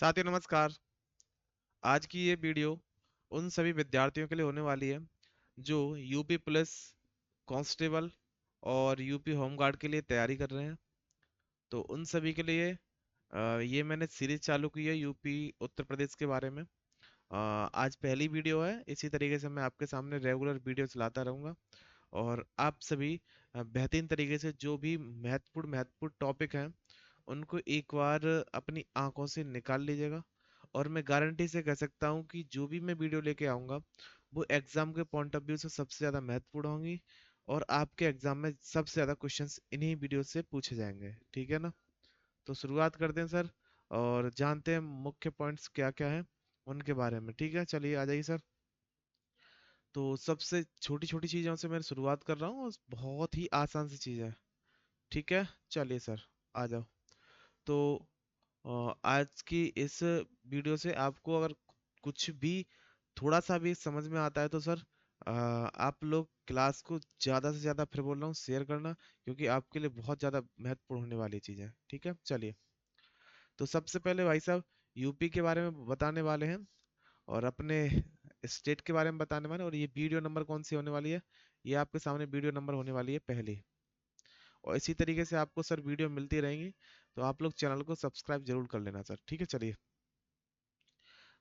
साथियों नमस्कार। आज की ये वीडियो उन सभी विद्यार्थियों के लिए होने वाली है जो यूपी पुलिस कांस्टेबल और यूपी होमगार्ड के लिए तैयारी कर रहे हैं। तो उन सभी के लिए ये मैंने सीरीज चालू की है यूपी उत्तर प्रदेश के बारे में। आज पहली वीडियो है। इसी तरीके से मैं आपके सामने रेगुलर वीडियो चलाता रहूँगा और आप सभी बेहतरीन तरीके से जो भी महत्वपूर्ण महत्वपूर्ण टॉपिक हैं उनको एक बार अपनी आंखों से निकाल लीजिएगा। और मैं गारंटी से कह सकता हूँ कि जो भी मैं वीडियो लेके आऊँगा वो एग्जाम के पॉइंट ऑफ व्यू से सबसे ज़्यादा महत्वपूर्ण होंगी और आपके एग्जाम में सबसे ज़्यादा क्वेश्चंस इन्हीं वीडियो से पूछे जाएंगे। ठीक है ना? तो शुरुआत करते हैं सर और जानते हैं मुख्य पॉइंट्स क्या क्या हैं उनके बारे में। ठीक है, चलिए आ जाइए सर। तो सबसे छोटी छोटी चीज़ों से मैं शुरुआत कर रहा हूँ और बहुत ही आसान सी चीज़ है। ठीक है, चलिए सर आ जाओ। तो आज की इस वीडियो से आपको अगर कुछ भी थोड़ा सा भी समझ में आता है तो सर आप लोग क्लास को ज़्यादा से ज़्यादा फिर बोल रहा हूँ शेयर करना, क्योंकि आपके लिए बहुत ज़्यादा महत्वपूर्ण होने वाली चीज़ है। ठीक है, चलिए। तो सबसे पहले भाई साहब यूपी के बारे में बताने वाले हैं और अपने स्टेट के बारे में बताने वाले हैं। और ये वीडियो नंबर कौन सी होने वाली है? ये आपके सामने वीडियो नंबर होने वाली है पहली। और इसी तरीके से आपको सर वीडियो मिलती रहेंगी, तो आप लोग चैनल को सब्सक्राइब जरूर कर लेना सर। ठीक है, चलिए।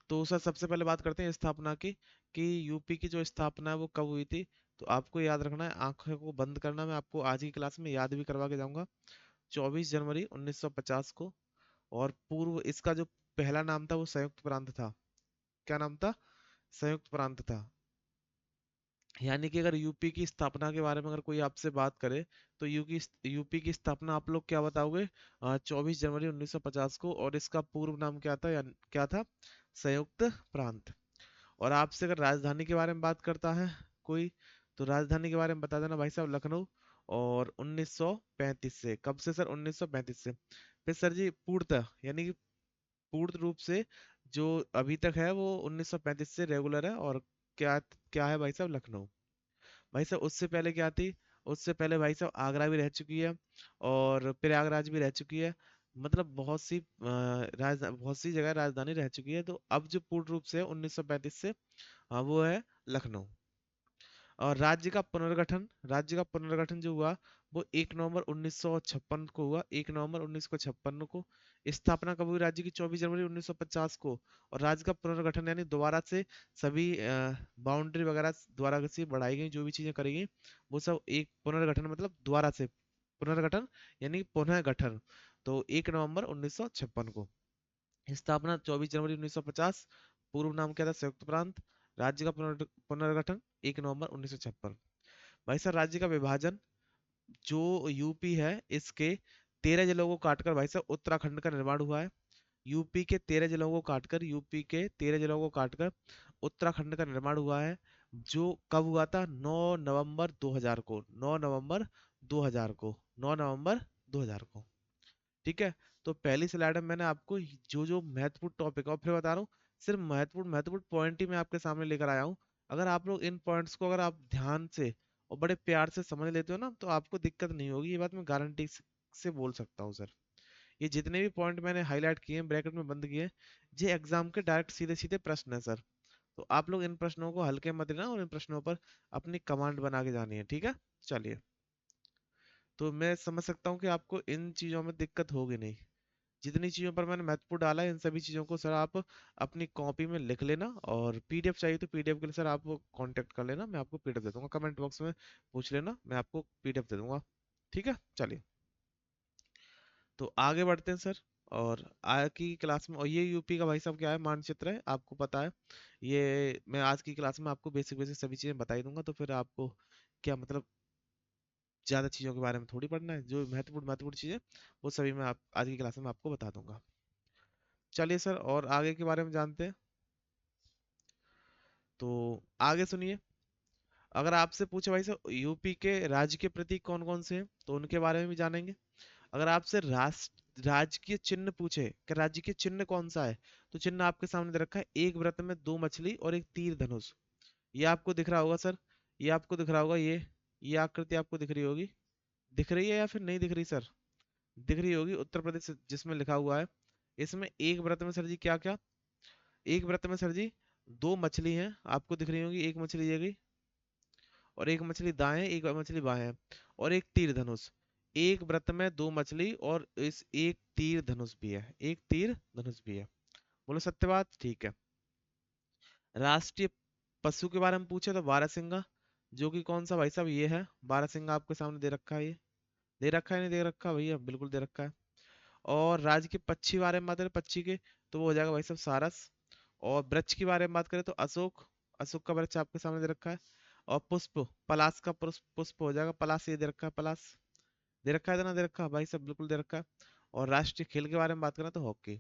तो सर सबसे पहले बात करते हैं स्थापना की, कि यूपी की जो स्थापना है वो कब हुई थी। तो आपको याद रखना है, आंखों को बंद करना। मैं आपको आज की क्लास में याद भी करवा के जाऊंगा। 24 जनवरी 1950 को। और पूर्व इसका जो पहला नाम था वो संयुक्त प्रांत था। क्या नाम था? संयुक्त प्रांत था। यानी कि अगर यूपी की स्थापना के बारे में अगर कोई आपसे बात करे तो यूपी की स्थापना आप लोग क्या बताओगे? 24 जनवरी 1950 को। और इसका पूर्व नाम क्या था? क्या था? संयुक्त प्रांत। और आपसे अगर राजधानी के बारे में बात करता है कोई, तो राजधानी के बारे में बता देना भाई साहब, लखनऊ। और 1935 से। कब से सर? 1935 से। फिर सर जी पूर्णतः, यानी कि पूर्ण रूप से जो अभी तक है वो 1935 से रेगुलर है। और क्या क्या है भाई साहब? लखनऊ। भाई साहब उससे पहले क्या थी? उससे पहले भाई साहब आगरा भी रह चुकी है और प्रयागराज भी रह चुकी है। मतलब बहुत सी जगह राजधानी रह चुकी है। तो अब जो पूर्ण रूप से है 1935 से, वो है लखनऊ। और राज्य का पुनर्गठन जो हुआ वो 1 नवंबर 1956 को हुआ। 1 नवंबर 1956 को। स्थापना कब हुई राज्य की? 24 जनवरी 1950 को। और राज्य का पुनर्गठन यानी दोबारा से सभी बाउंड्री वगैरह दोबारा से बढ़ाई गई, जो भी चीजें करी गई वो सब एक पुनर्गठन, मतलब दोबारा से पुनर्गठन यानी पुनः गठन। तो 1 नवंबर 1956 को। स्थापना 24 जनवरी 1950। पूर्व नाम क्या था? संयुक्त प्रांत। राज्य का पुनर्गठन 1 नवंबर 1956। भाई सर राज्य का विभाजन, जो यूपी है इसके 13 जिलों को काटकर भाई साहब उत्तराखंड का निर्माण हुआ है। यूपी के 13 जिलों को काटकर उत्तराखंड का निर्माण हुआ है। जो कब हुआ था? 9 नवंबर 2000 को। 9 नवंबर 2000 को। ठीक है। तो पहली स्लाइड में मैंने आपको जो जो महत्वपूर्ण टॉपिक और फिर बता रहा हूँ, सिर्फ महत्वपूर्ण महत्वपूर्ण पॉइंट ही मैं आपके सामने लेकर आया हूँ। अगर आप लोग इन पॉइंट्स को अगर आप ध्यान से और बड़े प्यार से समझ लेते हो ना, तो आपको दिक्कत नहीं होगी। ये बात मैं गारंटी से बोल सकता हूँ सर। ये जितने भी पॉइंट मैंने हाईलाइट किए हैं, ब्रैकेट में बंद किए हैं, ये एग्जाम के डायरेक्ट सीधे सीधे प्रश्न है सर। तो आप लोग इन प्रश्नों को हल्के मत लेना और इन प्रश्नों पर अपनी कमांड बना के जानी है। ठीक है, चलिए। तो मैं समझ सकता हूँ कि आपको इन चीजों में दिक्कत होगी नहीं। जितनी चीजों पर मैंने महत्वपूर्ण डाला है इन सभी चीजों को सर आप अपनी कॉपी में लिख लेना। और पीडीएफ चाहिए तो पीडीएफ के लिए सर आप कांटेक्ट कर लेना, मैं आपको पीडीएफ दे दूंगा। कमेंट बॉक्स में पूछ लेना, मैं आपको पीडीएफ दे दूंगा। ठीक है, चलिए। तो आगे बढ़ते हैं सर। और आज की क्लास में, और ये यूपी का भाई साहब क्या है? मानचित्र है, आपको पता है। ये मैं आज की क्लास में आपको बेसिक बेसिक सभी चीजें बता ही दूंगा। तो फिर आपको क्या मतलब ज्यादा चीजों के बारे में थोड़ी पढ़ना है। जो महत्वपूर्ण महत्वपूर्ण चीजें वो सभी मैं आप आज की क्लास में आपको बता दूंगा। चलिए सर और आगे के बारे में जानते हैं। तो आगे सुनिए। अगर आपसे पूछे भाई साहब यूपी के राज्य के प्रतीक कौन कौन से हैं, तो उनके बारे में भी जानेंगे। अगर आपसे राजकीय चिन्ह पूछे कि राज्य के चिन्ह कौन सा है, तो चिन्ह आपके सामने दे रखा है। एक वृत्त में दो मछली और एक तीर धनुष। ये आपको दिख रहा होगा सर। ये आपको दिख रहा होगा। ये आकृति आपको दिख रही होगी। दिख रही है या फिर नहीं दिख रही सर? दिख रही होगी। उत्तर प्रदेश जिसमें लिखा हुआ है इसमें एक व्रत में सर जी क्या क्या, एक व्रत में सर जी दो मछली हैं, आपको दिख रही होगी, एक मछली ये गई, और एक मछली दाएं, एक मछली बाएं, और एक तीर धनुष। एक व्रत में दो मछली और इस एक तीर धनुष भी है, एक तीर धनुष भी है। बोलो सत्य बात, ठीक है। राष्ट्रीय पशु के बारे में पूछे तो बारहसिंगा, जो कि कौन सा भाई साहब, ये है बारहसिंगा, आपके सामने दे रखा है, ये दे रखा है नहीं दे रखा भैया, बिल्कुल दे रखा है। और राज्य के पक्षी के बारे में बात करें, पक्षी के, तो वो हो जाएगा भाई साहब सारस। और वृक्ष के बारे में बात करें तो अशोक, अशोक का वृक्ष आपके सामने दे रखा है। और पुष्प, पलाश का पुष्प, पुष्प हो जाएगा पलाश, ये दे रखा है पलाश, दे रखा है, इतना दे रखा है भाई साहब, बिल्कुल दे रखा है। और राष्ट्रीय खेल के बारे में बात करें तो हॉकी,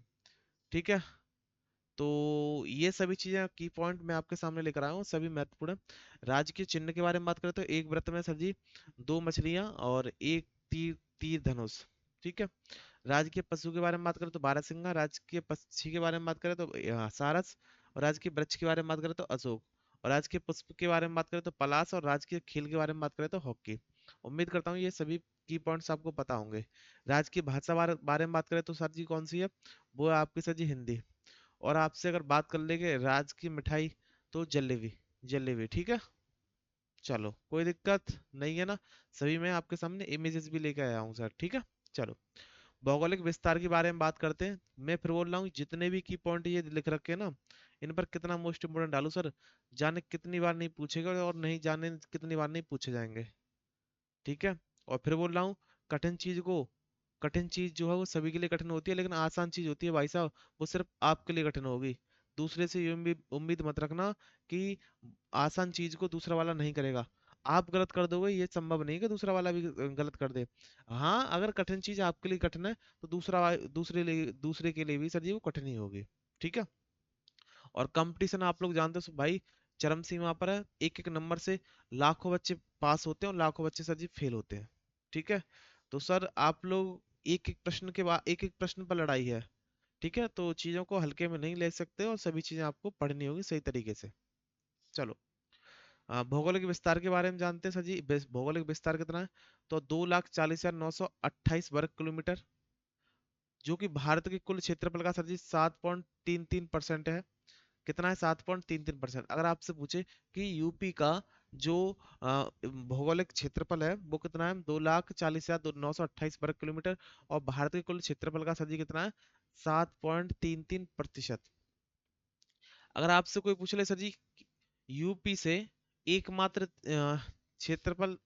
ठीक है। तो ये सभी चीजें की पॉइंट मैं आपके सामने लेकर आया हूँ, सभी महत्वपूर्ण है। राज्य के चिन्ह के बारे में बात करें तो एक व्रत में सर जी दो मछलियां और एक तीर, तीर धनुष, ठीक है। राज्य के पशु के बारे में बात करें तो बारहसिंगा, राज्य के पक्षी के बारे में बात करें तो सारस, और राज्य के वृक्ष के बारे में बात करें तो अशोक, और राज्य के पुष्प के बारे में बात करें तो पलाश, और राज्य के खेल के बारे में बात करें तो हॉकी। उम्मीद करता हूँ ये सभी की पॉइंट्स आपको पता होंगे। राज्य की भाषा बारे में बात करें तो सर जी कौन सी है, वो है आपकी सर जी हिंदी। और आपसे अगर बात कर लेंगे राज्य की मिठाई, तो जलेबी, जलेबी, ठीक है। चलो कोई दिक्कत नहीं है ना, सभी मैं आपके सामने इमेजेस भी लेके आया हूँ सर, ठीक है। चलो भौगोलिक विस्तार के बारे में बात करते हैं। मैं फिर बोल रहा हूँ जितने भी की पॉइंट ये लिख रखे हैं ना, इन पर कितना मोस्ट इम्पोर्टेंट डालू सर, जाने कितनी बार नहीं पूछेगा और नहीं जाने कितनी बार नहीं पूछे जाएंगे, ठीक है। और फिर बोल रहा हूँ कठिन चीज को, कठिन चीज जो है वो सभी के लिए कठिन होती है, लेकिन आसान चीज होती है भाई साहब वो सिर्फ आपके लिए कठिन होगी। दूसरे से ये उम्मीद उम्मीद मत रखना कि आसान चीज को दूसरा वाला नहीं करेगा। आप गलत कर दोगे ये संभव नहीं कि दूसरा वाला भी गलत कर दे। हाँ अगर कठिन चीज आपके लिए कठिन है तो दूसरे के लिए भी सर जी वो कठिन ही होगी, ठीक है। और कंपटीशन आप लोग जानते हो भाई, चरम सीमा पर है, एक एक नंबर से लाखों बच्चे पास होते हैं और लाखों बच्चे सर जी फेल होते हैं, ठीक है। तो सर आप लोग एक एक प्रश्न के बाद एक एक प्रश्न पर लड़ाई है, ठीक है। तो चीजों को हल्के में नहीं ले सकते और सभी चीजें आपको पढ़नी होगी सही तरीके से। चलो भौगोलिक विस्तार के बारे में जानते हैं सर जी, भौगोलिक विस्तार कितना है, तो 2,40,928 वर्ग किलोमीटर, जो कि भारत के कुल क्षेत्रफल का सर जी 7.33% है। कितना है, 7.33%। अगर आपसे पूछे कि यूपी का जो भौगोलिक क्षेत्रफल है वो कितना है, 2,40,928 वर्ग किलोमीटर, और भारत के कुल क्षेत्रफल का सर जी कितना है, 7.33%। अगर आपसे कोई पूछ ले सर जी यूपी से एकमात्र क्षेत्रफल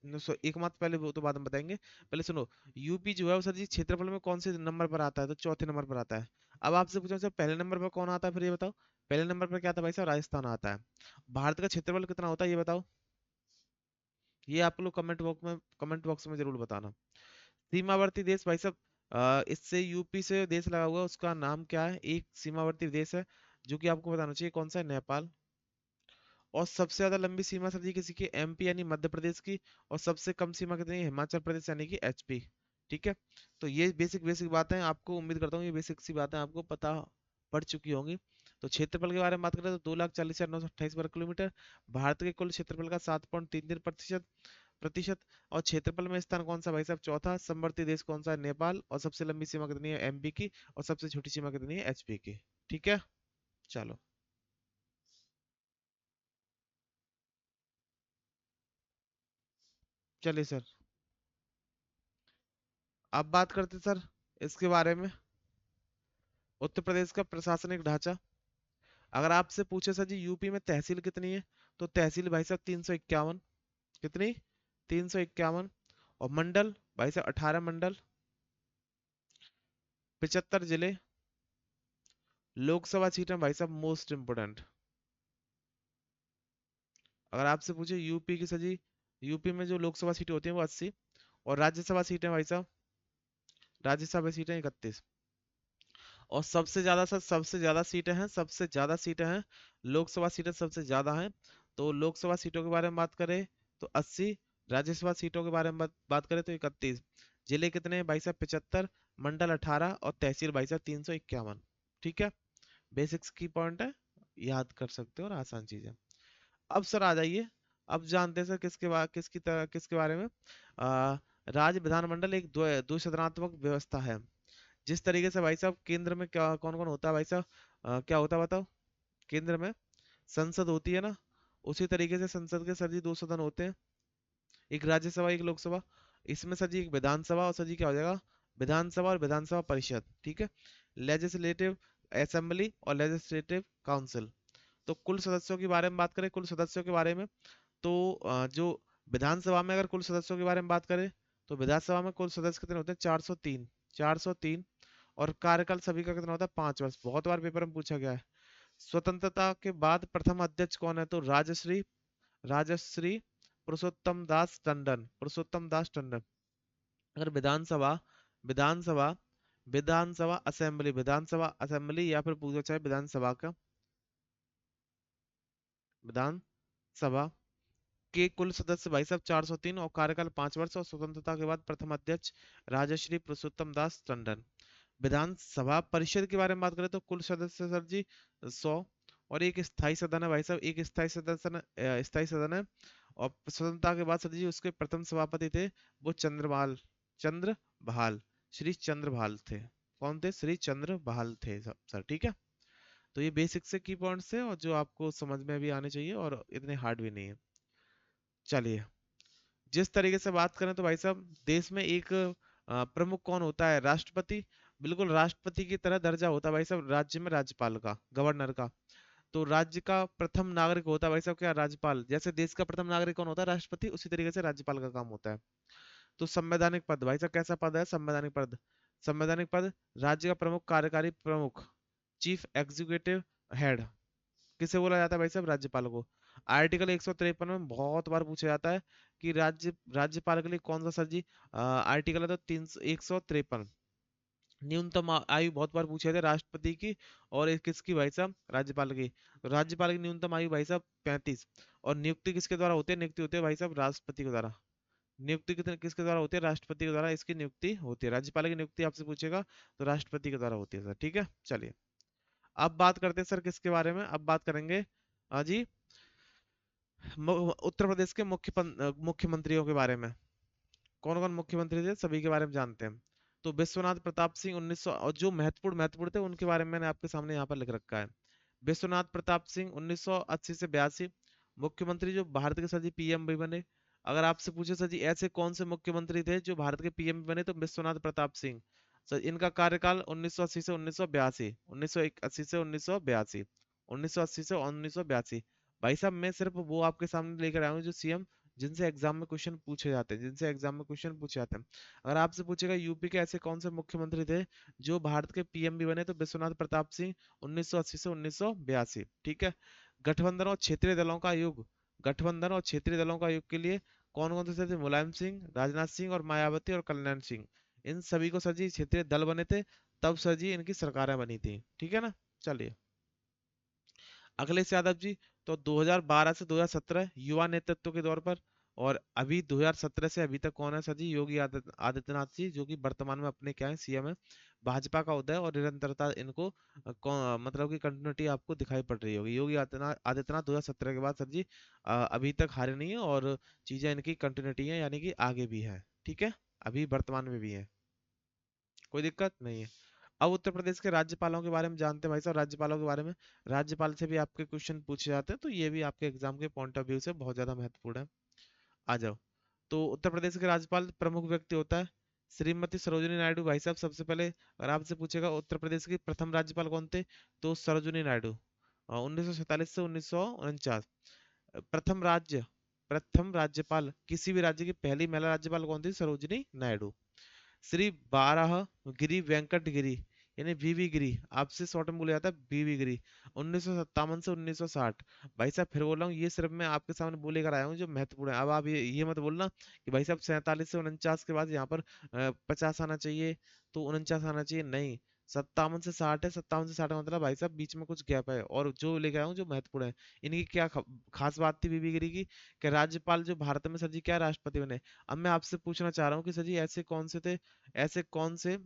एकमात्र, पहले वो तो बाद में बताएंगे, पहले सुनो। यूपी जो है वो सर जी क्षेत्रफल में कौन से नंबर पर आता है, तो चौथे नंबर पर आता है। अब आपसे पूछा सर पहले नंबर पर कौन आता है, फिर ये बताओ। पहले नंबर पर क्या आता है भाई साहब, राजस्थान आता है। भारत का क्षेत्रफल कितना होता है ये बताओ, ये आप लोग कमेंट बॉक्स में जरूर बताना। सीमावर्ती देश भाई साहब, इससे यूपी से देश लगा हुआ है, उसका नाम क्या है, एक सीमावर्ती देश है जो कि आपको बताना चाहिए कौन सा है, नेपाल। और सबसे ज्यादा लंबी सीमा सर जी किसी की, एमपी यानी मध्य प्रदेश की। और सबसे कम सीमा कितनी है, हिमाचल प्रदेश यानी कि एचपी, ठीक है। तो ये बेसिक बेसिक बातें आपको, उम्मीद करता हूँ ये बेसिक सी बातें आपको पता पड़ चुकी होंगी। तो क्षेत्रफल के बारे में बात करें तो 2,40,928 वर्ग किलोमीटर, भारत के कुल क्षेत्रफल का 7.33% प्रतिशत। और क्षेत्रफल में स्थान कौन सा भाई साहब, चौथा। समवर्ती देश कौन सा है, नेपाल। और सबसे लंबी सीमा कितनी है, एमपी की। और सबसे छोटी सीमा कितनी है, एचपी की, ठीक है। चलो चलिए सर, अब बात करते हैं सर इसके बारे में, उत्तर प्रदेश का प्रशासनिक ढांचा। अगर आपसे पूछे सर जी यूपी में तहसील कितनी है, तो तहसील भाई साहब 351। कितनी, 351। और मंडल भाई साहब 18 मंडल, 75 जिले। लोकसभा सीटें भाई साहब मोस्ट इंपोर्टेंट, अगर आपसे पूछे यूपी की सर जी, यूपी में जो लोकसभा सीटें होती हैं वो 80। और राज्यसभा सीटें भाई साहब, राज्यसभा सीटें 31। और सबसे ज्यादा सर, सबसे ज्यादा सीटें हैं, सबसे ज्यादा सीटें हैं, लोकसभा सीटें सबसे ज्यादा हैं। तो लोकसभा सीटों के बारे में बात करें तो 80, राज्यसभा सीटों के बारे में बात करें तो 31। जिले कितने हैं भाई साहब, 75। मंडल 18 और तहसील भाई साहब 351, ठीक है। बेसिक्स की पॉइंट है, याद कर सकते हो और आसान चीज है। अब सर आ जाइए, अब जानते हैं सर किसके बारे में। राज्य विधानमंडल एक द्विसदनात्मक व्यवस्था है, जिस तरीके से भाई साहब केंद्र में क्या कौन कौन होता है भाई साहब, क्या होता है बताओ, केंद्र में संसद होती है ना, उसी तरीके से संसद के सर जी दो सदन होते हैं, एक राज्यसभा एक लोकसभा। इसमें सर जी एक विधानसभा और सर जी क्या हो जाएगा, विधानसभा और विधानसभा परिषद, ठीक है। लेजिस्लेटिव असेंबली और लेजिस्लेटिव काउंसिल। तो कुल सदस्यों के बारे में बात करें, कुल सदस्यों के बारे में, तो जो विधानसभा में अगर कुल सदस्यों के बारे में बात करें, तो विधानसभा में कुल सदस्य कितने होते हैं, 403, 403। और कार्यकाल सभी का कितना होता है, 5 वर्ष। बहुत बार पेपर में पूछा गया है। स्वतंत्रता के बाद प्रथम अध्यक्ष कौन है, तो राजश्री, राजश्री पुरुषोत्तम दास टंडन, पुरुषोत्तम दास टंडन। अगर विधानसभा, विधानसभा, विधानसभा असेंबली, विधानसभा असेंबली या फिर पूछा चाहे विधानसभा का, विधानसभा के कुल सदस्य भाई साहब 403 और कार्यकाल 5 वर्ष, और स्वतंत्रता के बाद प्रथम अध्यक्ष राजश्री पुरुषोत्तम दास टंडन। विधानसभा परिषद के बारे में बात करें तो कुल सदस्य सर जी 100, और एक स्थायी सदन है भाई साहब, एक स्थायी सदन, स्थायी सदन है। और स्वतंत्रता के बाद सर जी उसके प्रथम सभापति थे वो चंद्रभाल, चंद्रभाल, श्री चंद्रभाल थे। कौन थे, श्री चंद्रभाल थे सर, ठीक है। तो ये बेसिक से की पॉइंट्स है और जो आपको समझ में भी आने चाहिए और इतने हार्ड भी नहीं है। चलिए, जिस तरीके से बात करें तो भाई साहब देश में एक प्रमुख कौन होता है, राष्ट्रपति। बिल्कुल राष्ट्रपति की तरह दर्जा होता है भाई साहब राज्य में राज्यपाल का, गवर्नर का। तो राज्य का प्रथम नागरिक होता है भाई साहब क्या, राज्यपाल। जैसे देश का प्रथम नागरिक कौन होता है, राष्ट्रपति, उसी तरीके से राज्यपाल का काम होता है। तो संवैधानिक पद भाई साहब कैसा पद है, संवैधानिक पद, संवैधानिक पद राज्य का प्रमुख कार्यकारी प्रमुख, चीफ एग्जीक्यूटिव हेड, किसे बोला जाता है भाई साहब, राज्यपाल को। आर्टिकल 153 में बहुत बार पूछा जाता है कि राज्यपाल के लिए कौन सा सर जी आर्टिकल है, तो 153। न्यूनतम आयु बहुत बार पूछे थे, राष्ट्रपति की और किसकी भाई साहब, राज्यपाल की। तो राज्यपाल की न्यूनतम आयु भाई साहब 35। और नियुक्ति किसके द्वारा होती है, नियुक्ति होती है भाई साहब राष्ट्रपति के द्वारा। नियुक्ति कितने किसके द्वारा होती है, राष्ट्रपति के द्वारा इसकी नियुक्ति होती है। राज्यपाल की नियुक्ति आपसे पूछेगा तो राष्ट्रपति के द्वारा होती है सर, ठीक है। चलिए, अब बात करते हैं सर किसके बारे में, अब बात करेंगे जी उत्तर प्रदेश के मुख्यमंत्रियों के बारे में। कौन कौन मुख्यमंत्री थे सभी के बारे में जानते हैं। तो विश्वनाथ प्रताप सिंह 1900, और जो महत्वपूर्ण महत्वपूर्ण थे उनके बारे में मैंने आपके सामने यहाँ पर लिख रखा है। विश्वनाथ प्रताप सिंह 1980 से 82 मुख्यमंत्री, जो भारत के सर जी पीएम भी बने। अगर आपसे पूछे सर जी ऐसे कौन से मुख्यमंत्री थे जो भारत के पीएम भी बने, तो विश्वनाथ प्रताप सिंह। सर इनका कार्यकाल 1980 से 1982, 1980 से 1982, 1980 से 1982। भाई साहब मैं सिर्फ वो आपके सामने लेकर आया हूँ जो सीएम, जिनसे एग्जाम में क्वेश्चन पूछे जाते हैं, जिनसे एग्जाम में क्वेश्चन पूछे जाते हैं। अगर आपसे पूछेगा यूपी के ऐसे कौन से मुख्यमंत्री थे जो भारत के पीएम भी बने, तो विश्वनाथ प्रताप सिंह 1980 से 1982, ठीक है। गठबंधन और क्षेत्रीय दलों का युग, गठबंधन और क्षेत्रीय दलों का युग के लिए कौन कौन से थे, मुलायम सिंह, राजनाथ सिंह और मायावती और कल्याण सिंह। इन सभी को सर जी क्षेत्रीय दल बने थे, तब सर जी इनकी सरकारें बनी थी, ठीक है ना। चलिए, अखिलेश यादव जी, तो 2012 से 2017 युवा नेतृत्व के दौर पर। और अभी 2017 से अभी तक कौन है सर जी, योगी आदित्यनाथ जी, जो कि वर्तमान में अपने क्या है, सीएम है। भाजपा का होता है और निरंतरता इनको मतलब कि कंटिन्यूटी आपको दिखाई पड़ रही होगी। योगी आदित्यनाथ आदित्यनाथ 2017 के बाद सर जी अभी तक हारे नहीं है, और चीजें इनकी कंटिन्यूटी है, यानी कि आगे भी है, ठीक है, अभी वर्तमान में भी है, कोई दिक्कत नहीं है। अब उत्तर प्रदेश के राज्यपालों के बारे में जानते हैं भाई साहब, राज्यपालों के बारे में। राज्यपाल से भी आपके क्वेश्चन पूछे जाते हैं, तो ये भी आपके एग्जाम के पॉइंट ऑफ व्यू से बहुत ज्यादा महत्वपूर्ण है। आ जाओ। तो उत्तर प्रदेश के राज्यपाल प्रमुख व्यक्ति होता है श्रीमती सरोजिनी नायडू। भाई साहब सबसे पहले अगर आपसे पूछेगा उत्तर प्रदेश के प्रथम राज्यपाल कौन थे, तो सरोजिनी नायडू, 1947 से 1949। प्रथम राज्यपाल किसी भी राज्य की पहली महिला राज्यपाल कौन थी, सरोजिनी नायडू। श्री बारह गिरी वेंकट गिरी, यानी वीवी गिरी, आपसे शॉर्ट में बोला जाता है वीवी गिरी, 1957 से 1960। भाई साहब फिर बोल रहा हूँ, ये सिर्फ मैं आपके सामने बोले कर आया हूँ जो महत्वपूर्ण है। अब आप ये मत बोलना कि भाई साहब 47 से 49 के बाद यहाँ पर 50 आना चाहिए, तो 49 आना चाहिए, नहीं। 57 से 60 है, 57 से 60 का मतलब भाई साहब बीच में कुछ गैप है, और जो लेकर आया हूँ जो महत्वपूर्ण है। इनकी क्या खास बात थी बीबी गिरी की, कि राज्यपाल जो भारत में सर जी क्या राष्ट्रपति बने। अब मैं आपसे पूछना चाह रहा हूँ कि सर जी ऐसे कौन से थे, ऐसे कौन से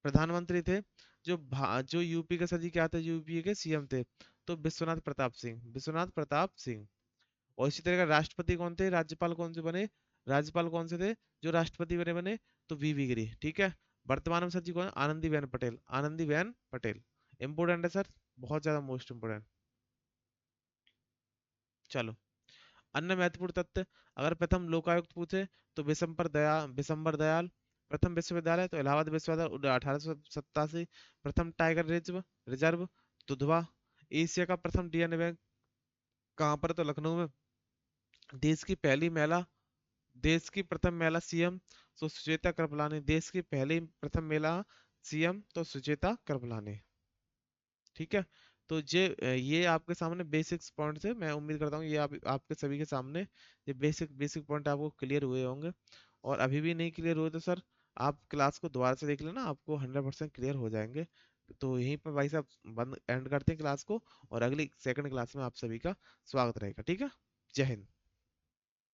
प्रधानमंत्री थे जो यूपी के सर जी क्या थे, यूपी के सीएम थे, तो विश्वनाथ प्रताप सिंह, विश्वनाथ प्रताप सिंह। और इसी तरह का राष्ट्रपति कौन थे, राज्यपाल कौन से बने, राज्यपाल कौन से थे जो राष्ट्रपति बने बने, तो वीवी गिरी, ठीक है। वर्तमान में सर जी कौन है? आनंदीबेन पटेल, आनंदीबेन पटेल। इंपोर्टेंट है सर, बहुत ज्यादा मोस्ट इंपोर्टेंट। चलो, अन्य महत्वपूर्ण तथ्य, अगर प्रथम लोकायुक्त पूछे तो बिशंबर दयाल। प्रथम विश्वविद्यालय तो इलाहाबाद विश्वविद्यालय 1887। प्रथम tiger reserve reserve Dudhwa. Asia का प्रथम डीएनए बैंक कहाँ पर है? तो लखनऊ में। देश की पहली महिला, देश की प्रथम महिला सीएम तो सुचेता कृपलानी। देश की पहली प्रथम महिला सीएम तो सुचेता कृपलानी। ठीक है। तो ये आपके सामने बेसिक्स पॉइंट्स है, मैं उम्मीद करता हूँ ये आपके सभी के सामने ये बेसिक बेसिक पॉइंट आपको क्लियर हुए होंगे। और अभी भी नहीं क्लियर हुए तो सर आप क्लास को दोबारा से देख लेना, आपको 100% क्लियर हो जाएंगे। तो यहीं पर भाई साहब बंद एंड करते हैं क्लास को, और अगली सेकंड क्लास में आप सभी का स्वागत रहेगा। ठीक है। जय हिंद।